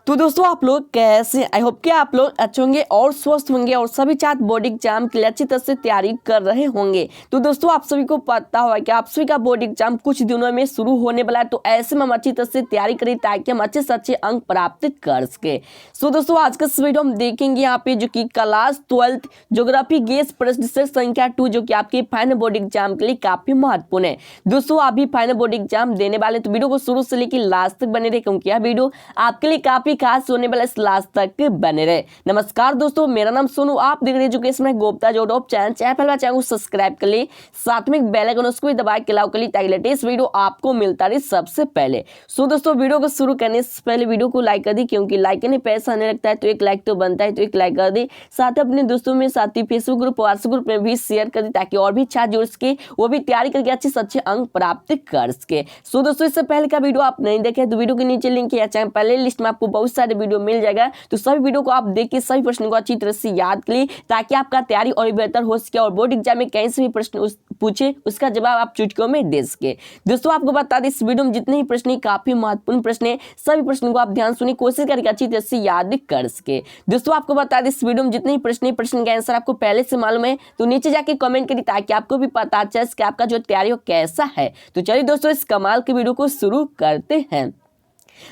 तो दोस्तों आप लोग कैसे, आई होप कि आप लोग अच्छे होंगे और स्वस्थ होंगे और सभी छात्र बोर्ड एग्जाम के लिए अच्छी तरह से तैयारी कर रहे होंगे। तो दोस्तों आप सभी को पता होगा कि आप सभी का बोर्ड एग्जाम कुछ दिनों में शुरू होने वाला है, तो ऐसे में हम अच्छी तरह से तैयारी करें ताकि हम अच्छे से अच्छे अंक प्राप्त कर सके। सो दोस्तों आज का इस वीडियो हम देखेंगे यहाँ पे जो कि क्लास 12 ज्योग्राफी गेस प्रश्न संख्या 2 जो कि आपके फाइनल बोर्ड एग्जाम के लिए काफी महत्वपूर्ण है। दोस्तों आप भी फाइनल बोर्ड एग्जाम देने वाले तो वीडियो को शुरू से लेकर लास्ट तक बने रहे, क्योंकि यह वीडियो आपके लिए काफी खास होने वाला, इस लास्ट तक बने रहे। नमस्कार दोस्तों, मेरा नाम सोनू, आप देख रहे हैं एजुकेशन में गुप्ता जो टॉप चैनल को सब्सक्राइब कर ले, साथ में बेल आइकन उसको भी दबा के लाओ कर ली ताकि लेटेस्ट वीडियो आपको मिलता रहे सबसे पहले। सो दोस्तों वीडियो को शुरू करने से पहले वीडियो को लाइक कर दी, क्योंकि लाइक करने पैसा आने लगता है, तो एक लाइक तो बनता है, तो एक लाइक कर दी। साथ ही अपने दोस्तों में, साथ ही फेसबुक ग्रुप व्हाट्सएप ग्रुप में भी शेयर कर दी ताकि और भी छात्र जुड़ सके, वो भी तैयारी करके अच्छे से अच्छे अंक प्राप्त कर सके। सो दोस्तों इससे पहले का वीडियो आप नहीं देखे तो वीडियो के नीचे लिंक है, चाहे पहले लिस्ट में आपको बहुत सारे वीडियो मिल जाएगा, तो सभी वीडियो को आप देख के सभी प्रश्नों को अच्छी तरह से याद कर ली ताकि आपका तैयारी और बेहतर हो सके और बोर्ड एग्जाम में कहीं से भी प्रश्न पूछे उसका जवाब आप चुटकियों में दे सके। दोस्तों आपको बता दें इस वीडियो में जितने ही प्रश्न काफी महत्वपूर्ण प्रश्न है, सभी प्रश्नों को आप ध्यान सुनिए, कोशिश करके अच्छी तरह से याद कर सके। दोस्तों आपको बता दें इस वीडियो में जितने ही प्रश्न का आंसर आपको पहले से मालूम है तो नीचे जाके कमेंट करिए ताकि आपको भी पता चल सके आपका जो तैयारी हो कैसा है। तो चलिए दोस्तों इस कमाल के वीडियो को शुरू करते हैं।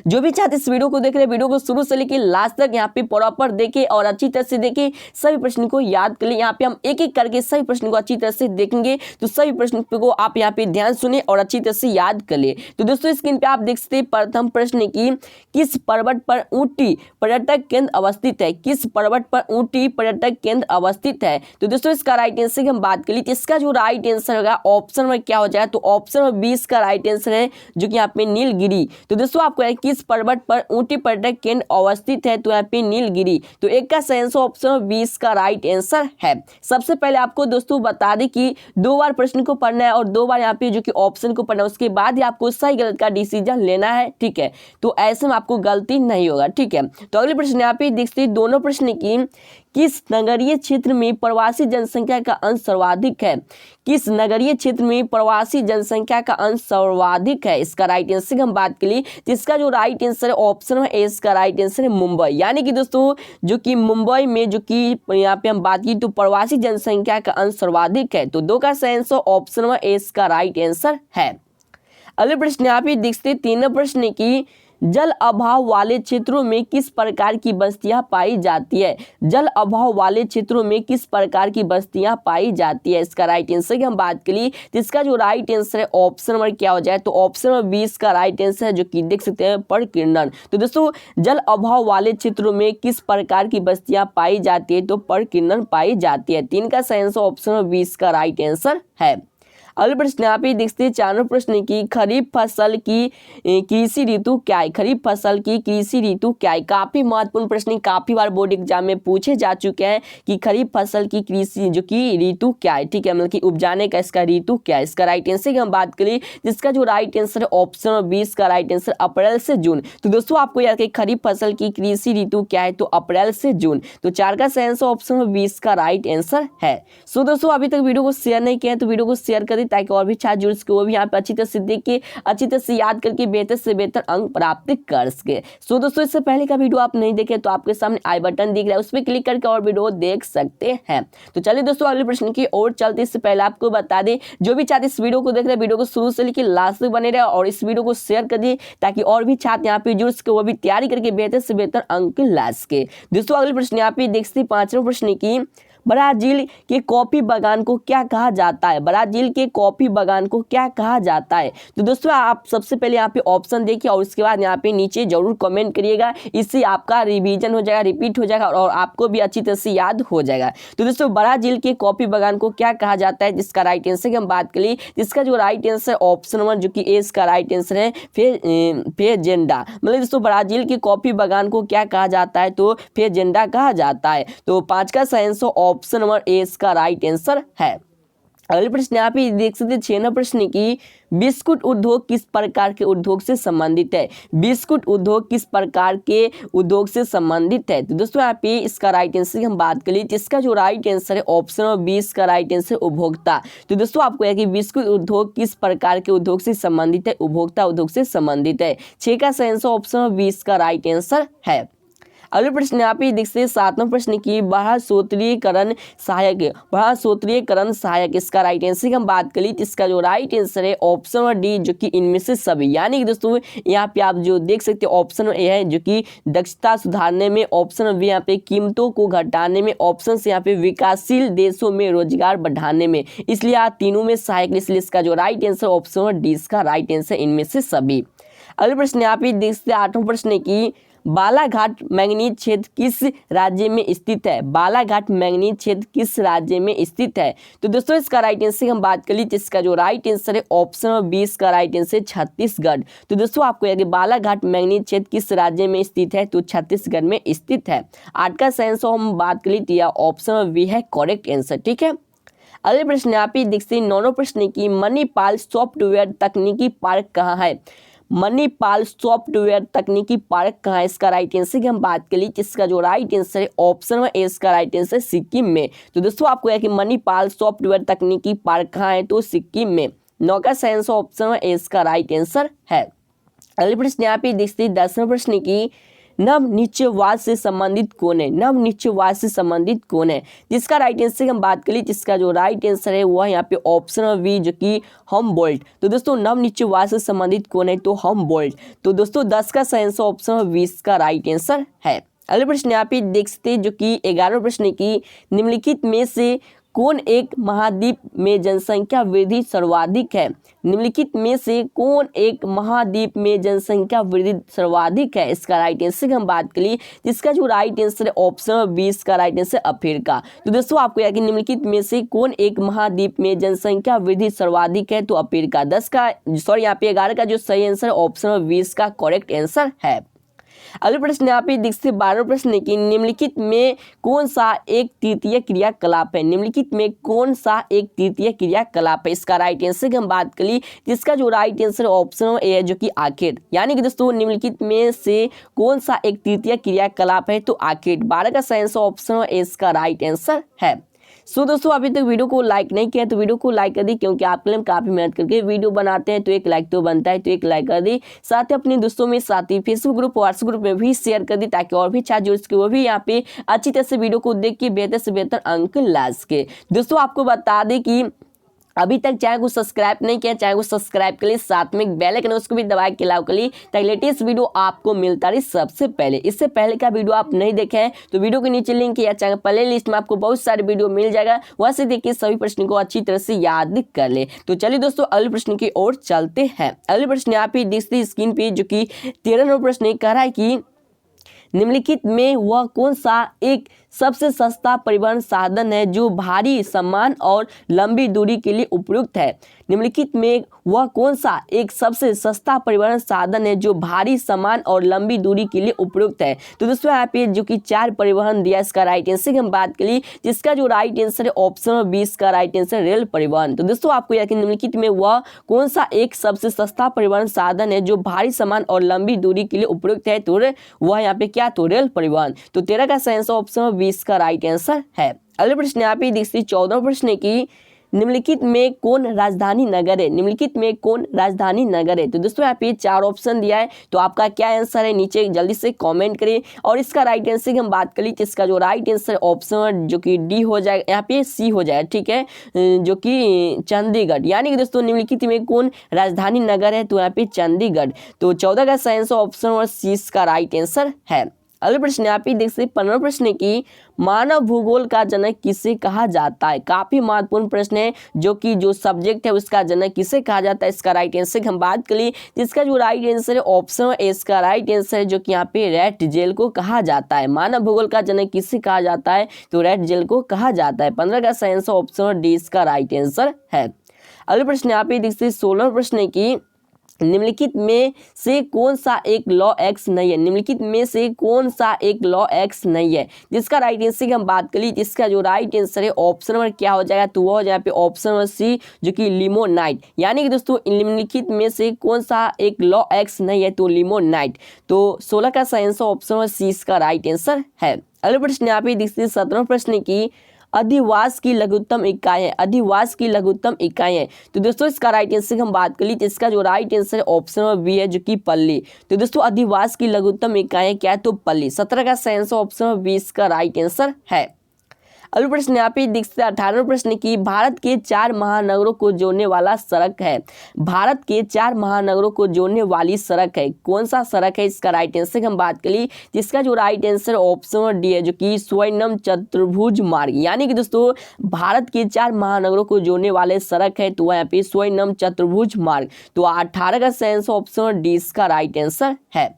जो भी छात्र इस वीडियो को देख रहे हैं वीडियो को शुरू से लेकर लास्ट तक यहाँ पे प्रॉपर देखे और अच्छी तरह से देखे, सभी प्रश्न को याद कर ले। यहाँ पे हम एक एक करके सभी प्रश्न को अच्छी तरह से देखेंगे, तो सभी प्रश्न को आप यहाँ पे ध्यान सुने और अच्छी तरह से याद कर ले। तो दोस्तों स्क्रीन पे आप देख सकते हैं प्रथम प्रश्न की, किस पर्वत पर ऊटी पर्यटक केंद्र अवस्थित है? किस पर्वत पर ऊटी पर्यटक केंद्र अवस्थित है? तो दोस्तों इसका राइट आंसर की हम बात कर ली तो इसका जो राइट आंसर होगा ऑप्शन में क्या हो जाएगा, तो ऑप्शन में 20 का राइट आंसर है जो कि यहाँ पे नीलगिरी। तो दोस्तों आपको किस पर्वत पर ऊटी पर्यटक केंद्र अवस्थित है, तो यहाँ पे नीलगिरी। तो एक का सही आंसर ऑप्शन 20 का राइट आंसर है। सबसे पहले आपको दोस्तों बता दें कि 2 बार प्रश्न को पढ़ना है और 2 बार यहाँ पे जो कि ऑप्शन को पढ़ना है, उसके बाद ही आपको सही गलत का डिसीजन लेना है, ठीक है। तो ऐसे में आपको गलती नहीं होगा, ठीक है। तो अगले प्रश्न यहाँ पे देखते दोनों प्रश्न की, किस नगरीय क्षेत्र में प्रवासी जनसंख्या का अंश सर्वाधिक है? किस नगरीय क्षेत्र में प्रवासी जनसंख्या का अंश सर्वाधिक है? इसका राइट आंसर की हम बात करें तो इसका जो राइट आंसर है ऑप्शन में ए, इसका राइट आंसर है मुंबई। यानी कि दोस्तों जो कि मुंबई में जो कि यहाँ पे हम बात की तो प्रवासी जनसंख्या का अंश सर्वाधिक है। तो 2 का सही आंसर ऑप्शन में ए, इसका राइट आंसर है। अगले प्रश्न यहाँ पे देखते तीनों प्रश्न की, जल अभाव वाले क्षेत्रों में किस प्रकार की बस्तियां पाई जाती है? जल अभाव वाले क्षेत्रों में किस प्रकार की बस्तियां पाई जाती है? इसका राइट आंसर की हम बात करें तो इसका जो राइट आंसर है ऑप्शन नंबर क्या हो जाए, तो ऑप्शन नंबर 20 का राइट आंसर है जो कि देख सकते हैं परकीर्णन। तो दोस्तों जल अभाव वाले क्षेत्रों में किस प्रकार की बस्तियां पाई जाती है, तो परकीर्णन पाई जाती है। 3 का सही आंसर ऑप्शन नंबर 20 का राइट आंसर है। अगले प्रश्न यहाँ पे देखते हैं चारों प्रश्न की, खरीफ फसल की कृषि ऋतु क्या है? खरीफ फसल की कृषि ऋतु क्या है? काफी महत्वपूर्ण प्रश्न, काफी बार बोर्ड एग्जाम में पूछे जा चुके हैं कि खरीफ फसल की कृषि जो कि ऋतु क्या है, ठीक है, मतलब कि उपजाने का इसका ऋतु क्या है। इसका राइट आंसर की हम बात करें जिसका जो राइट आंसर है ऑप्शन 20 का राइट आंसर अप्रैल से जून। तो दोस्तों आपको याद है खरीफ फसल की कृषि ऋतु क्या है, तो अप्रैल से जून। तो 4 का सही आंसर ऑप्शन 20 का राइट आंसर है। सो दोस्तों अभी तक वीडियो को शेयर नहीं किया है तो वीडियो को शेयर कर ताकि और भी छात्र जुड़ सके, वो भी यहाँ पे अच्छी तरह से देख के अच्छी तरह से याद करके बेहतर से बेहतर अंक प्राप्त कर सके। सो दोस्तों इससे पहले का वीडियो आप नहीं देखे तो आपके सामने आई बटन दिख रहा है, उस पर क्लिक करके और वीडियो देख सकते हैं। तो चलिए दोस्तों अगले प्रश्न की ओर चलते, इससे पहले आपको बता दें जो भी छात्र इस वीडियो को देख रहे हैं वीडियो को शुरू से लेकर लास्ट तक बने रहे और इस वीडियो को शेयर कर दिए ताकि और भी छात्र यहाँ पे जुड़ सके, वो भी तैयारी करके बेहतर से बेहतर अंक ला सके। दोस्तों अगले प्रश्न यहाँ पे देखते 5वें प्रश्न की, ब्राजील के कॉफी बागान को क्या कहा जाता है? ब्राजील के कॉफी बागान को क्या कहा जाता है? तो दोस्तों आप सबसे पहले यहाँ पे ऑप्शन देखिए और उसके बाद यहाँ पे नीचे जरूर कमेंट करिएगा, इससे आपका रिवीजन हो जाएगा, रिपीट हो जाएगा और आपको भी अच्छी तरह से याद हो जाएगा। तो दोस्तों ब्राजील के कॉफी बागान को क्या कहा जाता है, जिसका राइट आंसर की हम बात करें जिसका जो राइट आंसर ऑप्शन 1 जो कि ए इसका राइट आंसर है फेजेंडा। मतलब दोस्तों ब्राजील के कॉफी बागान को क्या कहा जाता है, तो फेजेंडा कहा जाता है। तो 5 का सही आंसर ऑप्शन नंबर ए इसका राइट आंसर है। अगले प्रश्न यहाँ पे देख सकते हैं 6 नंबर प्रश्न की बिस्कुट उद्योग किस प्रकार के उद्योग से संबंधित है। बिस्कुट उद्योग किस प्रकार के उद्योग से संबंधित है। तो दोस्तों यहाँ पे इसका राइट आंसर की हम बात करें तो इसका जो राइट आंसर है ऑप्शन नंबर 20 का राइट आंसर उपभोक्ता। तो दोस्तों आपको यह कि बिस्कुट उद्योग किस प्रकार के उद्योग से संबंधित है, उपभोक्ता उद्योग से संबंधित है। 6 का सही आंसर ऑप्शन नंबर 20 का राइट आंसर है। अगले प्रश्न यहाँ पे देख सकते हैं 7वां प्रश्न की बाह्यस्रोतीकरण सहायक। बाह्यस्रोतीकरण सहायक इसका राइट आंसर की हम बात करें तो इसका जो राइट आंसर है ऑप्शन नंबर डी जो कि इनमें से सभी। यानी कि दोस्तों यहाँ पे आप जो देख सकते हैं ऑप्शन ए है जो कि दक्षता सुधारने में, ऑप्शन बी यहाँ पे कीमतों को घटाने में, ऑप्शन से यहाँ पे विकासशील देशों में रोजगार बढ़ाने में, इसलिए आप तीनों में सहायक, इसलिए इसका जो right answer option number D इसका राइट आंसर इनमें से सभी। अगले प्रश्न यहाँ पे देख सकते हैं 8वां प्रश्न की बालाघाट मैंगनीज क्षेत्र किस राज्य में स्थित है। बालाघाट मैंगनीज क्षेत्र किस राज्य में स्थित है। तो दोस्तों इसका राइट आंसर की हम बात कर ली तो इसका जो राइट आंसर है ऑप्शन नंबर 20 का राइट आंसर छत्तीसगढ़। तो दोस्तों आपको यह कि बालाघाट मैंगनीज क्षेत्र किस राज्य में स्थित है, तो छत्तीसगढ़ में स्थित है। 8 का सही आंसर हम बात कर ली तो यह ऑप्शन नंबर बी है करेक्ट आंसर। ठीक है। अगले प्रश्न यहाँ पे देखते हैं 9वां प्रश्न की मणिपाल सॉफ्टवेयर तकनीकी पार्क कहाँ है। मणिपाल सॉफ्टवेयर तकनीकी पार्क कहाँ है, इसका राइट आंसर की हम बात करें इसका जो राइट आंसर है ऑप्शन नंबर ए इसका राइट आंसर सिक्किम में। तो दोस्तों आपको यह कि मणिपाल सॉफ्टवेयर तकनीकी पार्क कहाँ है, तो सिक्किम में। 9 का सही आंसर ऑप्शन नंबर ए इसका राइट आंसर है। अगले प्रश्न यहाँ पे देखते हैं 10वां प्रश्न की नवनिश्चयवाद से संबंधित कौन है। नवनिश्चयवाद से संबंधित कौन है, जिसका राइट आंसर की हम बात करें जिसका जो राइट आंसर है वह यहाँ पे ऑप्शन नंबर बी जो कि हमबोल्ट। तो दोस्तों नवनिश्चयवाद से संबंधित कौन है, तो हमबोल्ट। तो दोस्तों 10 का सही आंसर ऑप्शन नंबर 20 का राइट आंसर है। अगले प्रश्न यहाँ पे देख सकते हैं जो कि 11वें प्रश्न की निम्नलिखित में से कौन एक महाद्वीप में जनसंख्या वृद्धि सर्वाधिक है। निम्नलिखित में से कौन एक महाद्वीप में जनसंख्या वृद्धि सर्वाधिक है, इसका राइट आंसर की हम बात करें जिसका जो राइट आंसर है ऑप्शन नंबर 20 का राइट आंसर अफ्रीका। तो दोस्तों आपको यह कि निम्नलिखित में से कौन एक महाद्वीप में जनसंख्या वृद्धि सर्वाधिक है, तो अफ्रीका। 11 का जो सही आंसर है ऑप्शन नंबर 20 का करेक्ट आंसर है। अगले प्रश्न यहाँ पे देखते 12वें प्रश्न की निम्नलिखित में कौन सा एक तृतीय क्रियाकलाप है। निम्नलिखित में कौन सा एक तृतीय क्रियाकलाप है, इसका राइट आंसर की हम बात करें जिसका जो राइट आंसर ऑप्शन ए है जो कि आखेट। यानी कि दोस्तों निम्नलिखित में से कौन सा एक तृतीय क्रियाकलाप है, तो आखेट। 12 का सही आंसर ऑप्शन ए इसका राइट आंसर है। सो दोस्तों अभी तक वीडियो को लाइक नहीं किया तो वीडियो को लाइक कर दी, क्योंकि आपके लिए हम काफी मेहनत करके वीडियो बनाते हैं, तो एक लाइक तो बनता है, तो एक लाइक कर दी। साथ ही अपने दोस्तों में, साथ ही फेसबुक ग्रुप, व्हाट्सएप ग्रुप में भी शेयर कर दी, ताकि और भी छात्र जो इसके वो भी यहाँ पे अच्छी तरह से वीडियो को देख के बेहतर से बेहतर अंक ला सके। दोस्तों आपको बता दें कि अभी तक चैनल को सब्सक्राइब नहीं किया, चैनल को सब्सक्राइब कर लिए, साथ में बेल आइकन उसको भी दबा के लाओ कर ली, ताकि लेटेस्ट वीडियो आपको मिलता रही सबसे पहले। इससे पहले का वीडियो आप नहीं देखे हैं तो वीडियो के नीचे लिंक या चैनल प्ले लिस्ट में आपको बहुत सारे वीडियो मिल जाएगा, वहां से देखिए सभी प्रश्न को अच्छी तरह से याद कर ले। तो चलिए दोस्तों अगले प्रश्न की ओर चलते हैं। अगले प्रश्न यहाँ पे देखते स्क्रीन पे जो कि 13 नंबर प्रश्न कह रहा है कि निम्नलिखित में वह कौन सा एक सबसे सस्ता परिवहन साधन है जो भारी सामान और लंबी दूरी के लिए उपयुक्त है। निम्नलिखित में वह कौन सा एक सबसे सस्ता परिवहन साधन है जो भारी सामान और लंबी दूरी के लिए उपयुक्त है। तो दोस्तों यहाँ पे जो कि 4 परिवहन दिया, इसका राइट आंसर की हम बात करें जिसका जो राइट आंसर है ऑप्शन नंबर 20 का राइट आंसर रेल परिवहन। तो दोस्तों आपको यह कि निम्नलिखित में वह कौन सा एक सबसे सस्ता परिवहन साधन है जो भारी सामान और लंबी दूरी के लिए उपयुक्त है, तो वह यहाँ पे क्या, तो रेल परिवहन। तो 13 का सही आंसर ऑप्शन नंबर 20 का राइट आंसर है। अगले प्रश्न यहाँ पे देखिए 14 प्रश्न की निम्नलिखित में कौन राजधानी नगर है। निम्नलिखित में कौन राजधानी नगर है। तो दोस्तों यहाँ पे 4 ऑप्शन दिया है, तो आपका क्या आंसर है नीचे जल्दी से कमेंट करिए। और इसका राइट आंसर की हम बात करें तो इसका जो राइट आंसर ऑप्शन जो कि डी हो जाएगा, यहाँ पे सी हो जाएगा, ठीक है, जो कि चंडीगढ़। यानी कि दोस्तों निम्नलिखित में कौन राजधानी नगर है, तो यहाँ पे चंडीगढ़। तो 14 का सही आंसर ऑप्शन और सी का राइट आंसर है। अगले प्रश्न यहाँ पे देख सकते 15 प्रश्न की मानव भूगोल का जनक किसे कहा जाता है। काफी महत्वपूर्ण प्रश्न है, जो कि जो सब्जेक्ट है उसका जनक किसे कहा जाता है, इसका राइट आंसर की हम बात करें जिसका जो राइट आंसर है ऑप्शन ए इसका राइट आंसर है, जो कि यहाँ पे रैट जेल को कहा जाता है। मानव भूगोल का जनक किसे कहा जाता है, तो रैट जेल को कहा जाता है। 15 का सही आंसर ऑप्शन डी इसका राइट आंसर है। अगले प्रश्न यहाँ पे देखते 16 प्रश्न की निम्नलिखित में से कौन सा एक लॉ एक्स नहीं है, निम्नलिखित में से कौन सा एक लॉ एक्स नहीं है। जिसका राइट आंसर की हम बात करें, जिसका जो राइट आंसर है ऑप्शन नंबर क्या हो जाएगा, तो वो हो जाएगा पे ऑप्शन नंबर सी, जो कि लिमोनाइट। यानी कि दोस्तों निम्नलिखित में से कौन सा एक लॉ एक्स नहीं है, तो लिमोनाइट। तो 16 का सही आंसर ऑप्शन नंबर सी इसका राइट आंसर है। अगले प्रश्न यहाँ पे देखते 17वें प्रश्न की अधिवास की लघुत्तम इकाई है, अधिवास की लघुत्तम इकाई है। तो दोस्तों इसका राइट आंसर की हम बात कर ली, तो इसका जो राइट आंसर है ऑप्शन नंबर बी है, जो कि पल्ली। तो दोस्तों अधिवास की लघुत्तम इकाई क्या है, तो पल्ली। 17 का सही आंसर ऑप्शन नंबर बी इसका राइट आंसर है। अगला प्रश्न यहाँ पे देखते 18वें प्रश्न की भारत के 4 महानगरों को जोड़ने वाला सड़क है, भारत के 4 महानगरों को जोड़ने वाली सड़क है, कौन सा सड़क है। इसका राइट आंसर की हम बात करी, जिसका जो right answer option number D है, जो कि स्वर्णम चतुर्भुज मार्ग। यानी कि दोस्तों भारत के 4 महानगरों को जोड़ने वाले सड़क है, तो यहाँ पे स्वर्णम चतुर्भुज मार्ग। तो 18 का सही आंसर ऑप्शन नंबर डी इसका राइट आंसर है।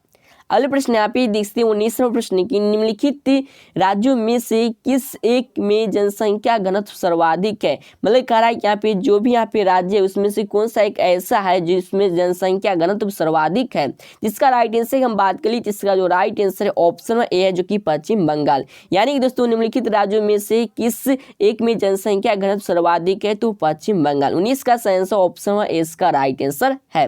अगले प्रश्न यहाँ पे देखते हैं 19वें प्रश्न की निम्नलिखित राज्यों में से किस एक में जनसंख्या घनत्व सर्वाधिक है। मतलब कह रहा है कि यहाँ पे जो भी यहाँ पे राज्य है उसमें से कौन सा एक ऐसा है जिसमें जनसंख्या घनत्व सर्वाधिक है। जिसका राइट आंसर की हम बात करें, जिसका जो राइट आंसर है ऑप्शन ए है, जो कि पश्चिम बंगाल। यानी कि दोस्तों निम्नलिखित राज्यों में से किस एक में जनसंख्या घनत्व सर्वाधिक है, तो पश्चिम बंगाल। 19 का सही आंसर ऑप्शन ए इसका राइट आंसर है।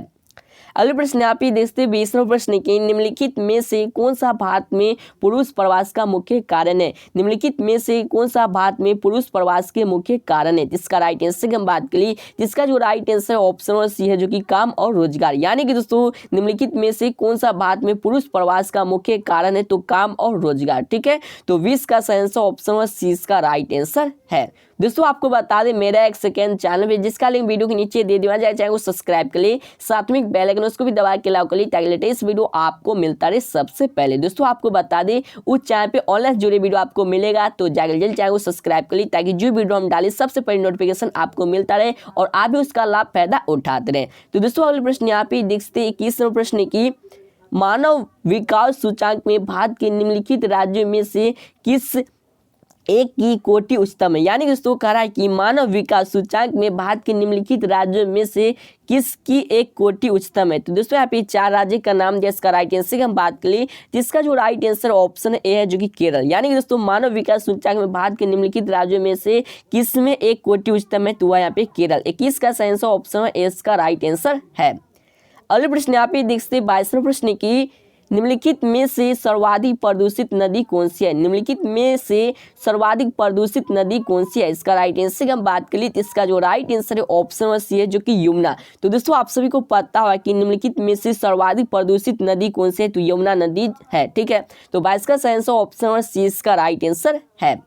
अगले प्रश्न यहाँ पे देखते 20वें प्रश्न के निम्नलिखित में से कौन सा भारत में पुरुष प्रवास का मुख्य कारण है। निम्नलिखित में से कौन सा भारत में पुरुष प्रवास के मुख्य कारण है। जिसका राइट आंसर की हम बात करें, जिसका जो right answer option number C है, जो कि काम और रोजगार। यानी कि दोस्तों निम्नलिखित में से कौन सा भारत में पुरुष प्रवास का मुख्य कारण है, तो काम और रोजगार। ठीक है, तो 20 का सही आंसर ऑप्शन नंबर सी इसका राइट आंसर है। दोस्तों आपको बता दें मेरा एक सेकेंड चैनल है, जिसका लिंक वीडियो के नीचे दे दिया जाए, चैनल को सब्सक्राइब कर लिए, साथ में बेल आइकन उसको भी दबा के लाओ कर लिए, ताकि लेटेस्ट वीडियो आपको मिलता रहे सबसे पहले। दोस्तों आपको बता दें उस चैनल पे ऑनलाइन जुड़े वीडियो आपको मिलेगा, तो जाकर जल्द चैनल को सब्सक्राइब कर लिए, ताकि जो वीडियो हम डालें सबसे पहले नोटिफिकेशन आपको मिलता रहे और आप भी उसका लाभ फायदा उठाते रहे। तो दोस्तों अगले प्रश्न यहाँ पे देखते 21वें प्रश्न की मानव विकास सूचकांक में भारत के निम्नलिखित राज्यों में से किस एक की कोटि उच्चतम है। यानी दोस्तों कह रहा है कि मानव विकास सूचकांक में भारत के निम्नलिखित राज्यों में से किसकी एक कोटि उच्चतम है। तो दोस्तों यहाँ पे 4 राज्य का नाम दिया, इसका राइट आंसर की हम बात करें, जिसका जो राइट आंसर ऑप्शन ए है, जो कि केरल। यानी कि दोस्तों मानव विकास सूचकांक में भारत के निम्नलिखित राज्यों में से किस में एक कोटि उच्चतम है, तो वह यहाँ पे केरल। 21 का सही आंसर ऑप्शन ए इसका राइट आंसर है। अगले प्रश्न यहाँ पे देखते 22वें प्रश्न की निम्नलिखित में से सर्वाधिक प्रदूषित नदी कौन सी है। निम्नलिखित में से सर्वाधिक प्रदूषित नदी कौन सी है। इसका राइट आंसर की हम बात करें, तो इसका जो राइट आंसर है ऑप्शन नंबर सी है, जो कि यमुना। तो दोस्तों आप सभी को पता होगा कि निम्नलिखित में से सर्वाधिक प्रदूषित नदी कौन सी है, तो यमुना नदी है। ठीक है, तो 22 का सही आंसर ऑप्शन नंबर सी इसका राइट आंसर है।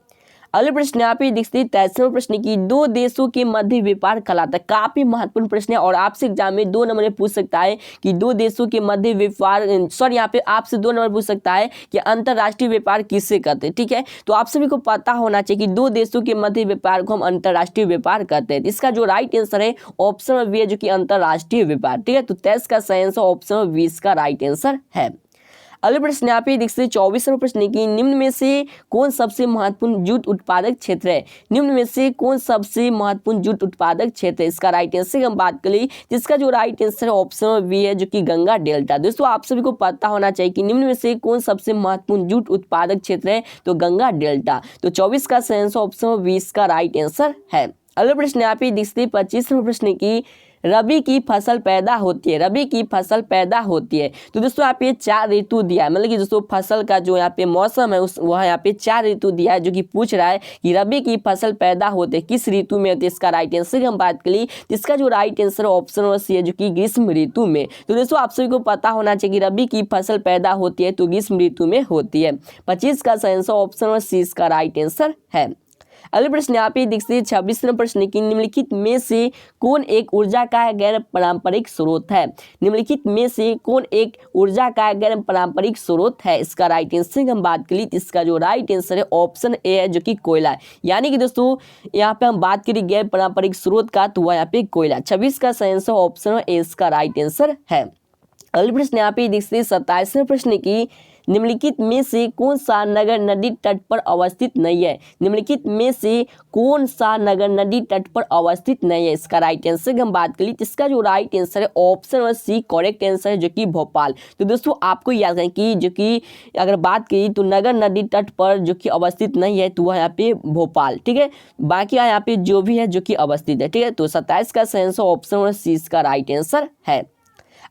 अगले प्रश्न यहाँ पे देखते हैं 23वें प्रश्न की दो देशों के मध्य व्यापार कहलाता है। काफी महत्वपूर्ण प्रश्न है और आपसे एग्जाम में 2 नंबर में पूछ सकता है कि दो देशों के मध्य व्यापार, सॉरी यहाँ पे आपसे 2 नंबर पूछ सकता है कि अंतरराष्ट्रीय व्यापार किससे कहते हैं। ठीक है, तो आप सभी को पता होना चाहिए कि दो देशों के मध्य व्यापार को हम अंतरराष्ट्रीय व्यापार कहते हैं। इसका जो राइट आंसर है ऑप्शन नंबर बी है, जो कि अंतरराष्ट्रीय व्यापार। ठीक है, तो 23 का सही आंसर ऑप्शन नंबर 20 का राइट आंसर है। अगले प्रश्न यहाँ पे देखते 24वें प्रश्न की निम्न में से कौन सबसे महत्वपूर्ण जूट उत्पादक क्षेत्र है। निम्न में से कौन सबसे महत्वपूर्ण जूट उत्पादक क्षेत्र है। इसका राइट आंसर की हम बात करें, जिसका जो राइट आंसर है ऑप्शन नंबर बी है, जो कि गंगा डेल्टा। दोस्तों आप सभी को पता होना चाहिए कि निम्न में से कौन सबसे महत्वपूर्ण जूट उत्पादक क्षेत्र है, तो गंगा डेल्टा। तो 24 का सही आंसर ऑप्शन नंबर 20 का राइट आंसर है। अगले प्रश्न यहाँ पे देखते 25वें प्रश्न की रबी की फसल पैदा होती है। रबी की फसल पैदा होती है। तो दोस्तों यहाँ पे 4 ऋतु दिया है, मतलब कि दोस्तों फसल का जो यहाँ पे मौसम है उस वह यहाँ पे 4 ऋतु दिया है, जो कि पूछ रहा है कि रबी की फसल पैदा होती है किस ऋतु में होती है। इसका राइट आंसर की हम बात करें, जिसका जो right answer option number C है, जो कि ग्रीष्म ऋतु में। तो दोस्तों आप सभी को पता होना चाहिए कि रबी की फसल पैदा होती है तो ग्रीष्म ऋतु में होती है। 25 का सही आंसर ऑप्शन नंबर सी इसका राइट आंसर है। अगले प्रश्न यहाँ पे देखते हैं 26वें प्रश्न की निम्नलिखित में से कौन एक ऊर्जा का गैर पारंपरिक स्रोत है। निम्नलिखित में से कौन एक ऊर्जा का गैर पारंपरिक स्रोत है। इसका राइट आंसर की हम बात करें, इसका जो राइट आंसर है ऑप्शन ए है, जो कि कोयला है। यानी कि दोस्तों यहाँ पे हम बात करें गैर पारंपरिक स्रोत का, तो वह यहाँ पे कोयला। 26 का सही आंसर ऑप्शन ए इसका राइट आंसर है। अगले प्रश्न यहाँ पे देखते हैं 27वें प्रश्न की निम्नलिखित में से कौन सा नगर नदी तट पर अवस्थित नहीं है? निम्नलिखित में से कौन सा नगर नदी तट पर अवस्थित नहीं है? इसका राइट आंसर की हम बात करें तो इसका जो राइट आंसर है option number C correct answer है, जो कि भोपाल। तो दोस्तों आपको याद है कि जो कि अगर बात करी तो नगर नदी तट पर जो कि अवस्थित नहीं है तो वह यहाँ पे भोपाल, ठीक है। बाकी यहाँ पे जो भी है जो कि अवस्थित है, ठीक है। तो 27 का सही आंसर ऑप्शन नंबर सी इसका राइट आंसर है।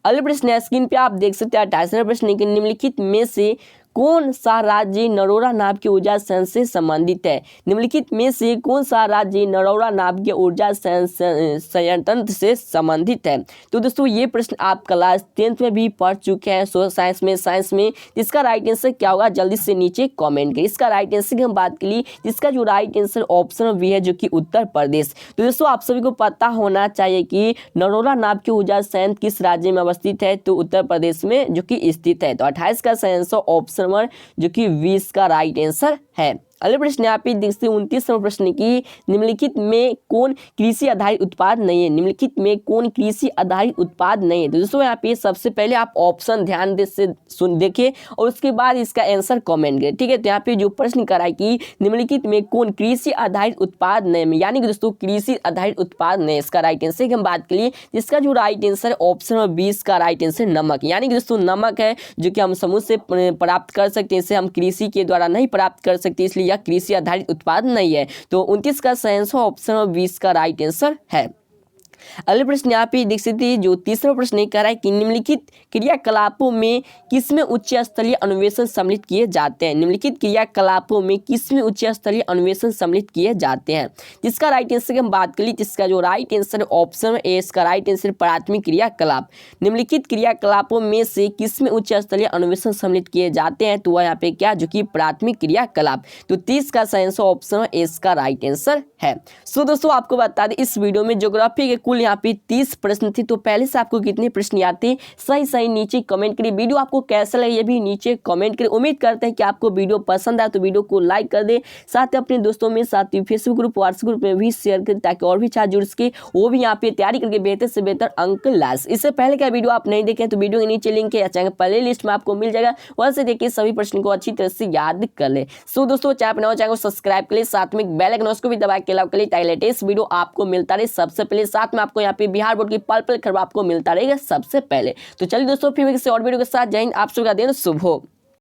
अगले प्रश्न है, स्क्रीन पे आप देख सकते हैं 28वां प्रश्न है कि निम्नलिखित में से कौन सा राज्य नरोरा नाव के ऊर्जा संयंत्र से संबंधित है? निम्नलिखित में से कौन सा राज्य नरोरा नाव के ऊर्जा संयंत्र से संबंधित है? तो दोस्तों ये प्रश्न आप क्लास 10th में भी पढ़ चुके हैं, साइंस में। इसका राइट आंसर क्या होगा जल्दी से नीचे कमेंट करिए। इसका राइट आंसर की हम बात करिए, इसका जो राइट आंसर ऑप्शन बी है, जो कि उत्तर प्रदेश। तो दोस्तों आप सभी को पता होना चाहिए कि नरोरा नाव के ऊर्जा संयंत्र किस राज्य में अवस्थित है? तो उत्तर प्रदेश में जो कि स्थित है। तो 28 का सही आंसर ऑप्शन नंबर जो कि 20 का राइट आंसर है। अगले प्रश्न यहाँ पे देखते हैं 29वां प्रश्न की निम्नलिखित में कौन कृषि आधारित उत्पाद नहीं है? निम्नलिखित में कौन कृषि आधारित उत्पाद नहीं है? तो दोस्तों यहाँ पे सबसे पहले आप ऑप्शन ध्यान से देखिए और उसके बाद इसका आंसर कमेंट करें, ठीक है। तो यहाँ पे जो प्रश्न करा है कि निम्नलिखित में कौन कृषि आधारित उत्पाद नहीं है, यानी कि दोस्तों कृषि आधारित उत्पाद नहीं, इसका राइट आंसर की हम बात करिए जिसका जो राइट आंसर है ऑप्शन नंबर 20 का राइट आंसर नमक, यानी कि दोस्तों नमक है जो कि हम समुद्र से प्राप्त कर सकते हैं, इसे हम कृषि के द्वारा नहीं प्राप्त कर सकते, इसलिए कृषि आधारित उत्पाद नहीं है। तो 29 का सही आंसर ऑप्शन नंबर 20 का राइट आंसर है। अगले प्रश्न यहाँ पे देख सकते हैं जो तीसरा प्रश्न कह रहा है कि निम्नलिखित क्रियाकलापों में किसमें उच्च स्तरीय अन्वेषण सम्मिलित किए जाते हैं? निम्नलिखित क्रियाकलापों में किसमें उच्च स्तरीय अन्वेषण सम्मिलित किए जाते हैं? जिसका राइट आंसर की हम बात करें जिसका जो राइट आंसर है ऑप्शन ए इसका राइट आंसर प्राथमिक क्रियाकलाप। निम्नलिखित क्रियाकलापों में से किसमें उच्च स्तरीय अन्वेषण सम्मिलित किए जाते हैं? तो वह यहाँ पे क्या जो कि प्राथमिक क्रियाकलाप। तो 30 का सही आंसर ऑप्शन ए इसका राइट आंसर है। सो दोस्तों आपको बता दें इस वीडियो में ज्योग्राफी के कुल यहाँ पे 30 प्रश्न थे। तो पहले से आपको कितने प्रश्न याद थे सही नीचे कमेंट करिए। वीडियो आपको कैसा लगा ये भी नीचे कमेंट करिए। उम्मीद करते हैं कि आपको वीडियो पसंद आए तो वीडियो को लाइक कर दे, साथ ही अपने दोस्तों में, साथ ही फेसबुक ग्रुप व्हाट्सएप ग्रुप में भी शेयर करें ताकि और भी छात्र जुड़ सके, वो भी यहाँ पे तैयारी करके बेहतर से बेहतर अंक ला सके। इससे पहले का वीडियो आप नहीं देखें तो वीडियो के नीचे लिंक है, चैनल प्ले लिस्ट में आपको मिल जाएगा, वहां से देखिए सभी प्रश्न को अच्छी तरह से याद कर ले। सो दोस्तों चैनल को सब्सक्राइब कर ले, साथ में बेल आइकन उसको भी दबा के लाइक कर ले ताकि लेटेस्ट वीडियो आपको मिलता रहे सबसे पहले। साथ में आपको यहाँ पे बिहार बोर्ड की पल खबर आपको मिलता रहेगा सबसे पहले। तो चलिए दोस्तों फिर किसी और वीडियो के साथ जय हिंद, आप सबका दिन शुभ हो।